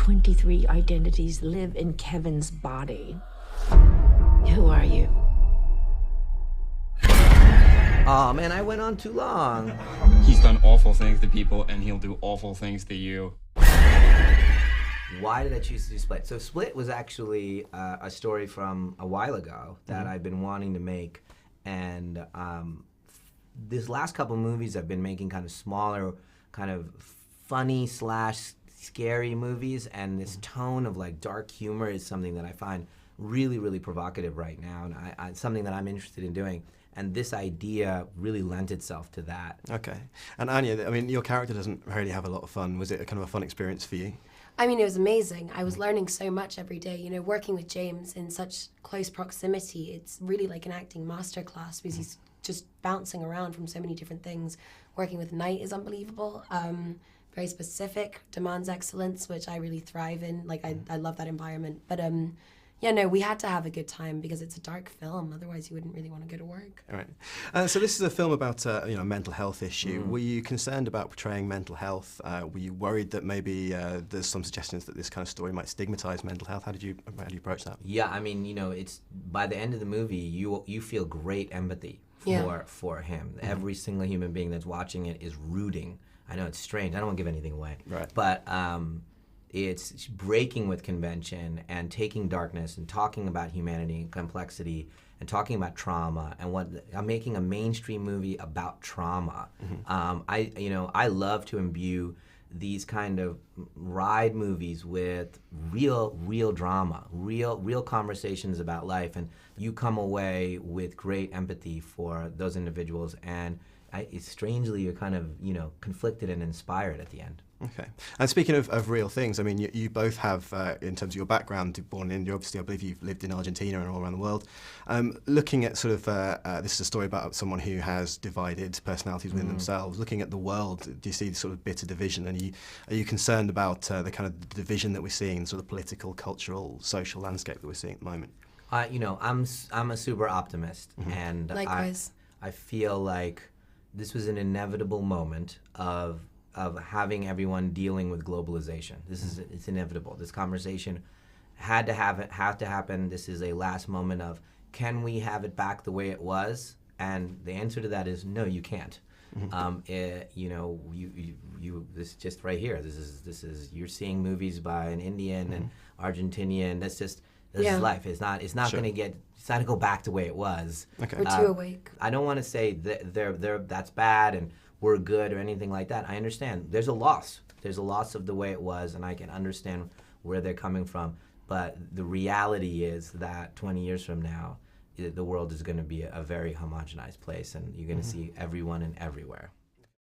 23 identities live in Kevin's body. Who are you? Oh man, I went on too long. He's done awful things to people, and he'll do awful things to you. Why did I choose to do Split? So Split was actually a story from a while ago that I've been wanting to make, and this last couple movies I've been making kind of smaller, kind of funny / scary movies, and this tone of like dark humor is something that I find really, really provocative right now, and it's something that I'm interested in doing. And this idea really lent itself to that. Okay. And Anya, I mean, your character doesn't really have a lot of fun. Was it a kind of a fun experience for you? I mean, it was amazing. I was learning so much every day. You know, working with James in such close proximity, it's really like an acting masterclass because he's just bouncing around from so many different things. Working with Knight is unbelievable. Very specific, demands excellence, which I really thrive in. Like, I love that environment. But yeah, no, we had to have a good time because it's a dark film. Otherwise, you wouldn't really want to go to work. All right. So this is a film about a mental health issue. Were you concerned about portraying mental health? Were you worried that maybe there's some suggestions that this kind of story might stigmatize mental health? How do you approach that? Yeah, I mean, it's by the end of the movie, you feel great empathy for him. Every single human being that's watching it is rooting. I know it's strange. I don't want to give anything away. Right. But it's breaking with convention and taking darkness and talking about humanity and complexity and talking about trauma, and I'm making a mainstream movie about trauma. I love to imbue these kind of ride movies with real drama, real conversations about life, and you come away with great empathy for those individuals, and strangely you're kind of conflicted and inspired at the end. Okay. And speaking of real things, I mean, you both have, in terms of your background, born in India, obviously I believe you've lived in Argentina and all around the world. Looking at sort of, this is a story about someone who has divided personalities within themselves. Looking at the world, do you see sort of bitter division? And are you concerned about the kind of division that we're seeing, sort of political, cultural, social landscape that we're seeing at the moment? I'm a super optimist, and Likewise. I feel like this was an inevitable moment of having everyone dealing with globalization. It's inevitable. This conversation had to happen. This is a last moment of, can we have it back the way it was? And the answer to that is no, you can't. This just right here. This is you're seeing movies by an Indian and Argentinian. This is life. It's not Sure. It's not gonna go back the way it was. Okay. We're too awake. I don't want to say that that's bad and we're good or anything like that. I understand. There's a loss. There's a loss of the way it was, and I can understand where they're coming from. But the reality is that 20 years from now, the world is going to be a very homogenized place, and you're going to see everyone and everywhere.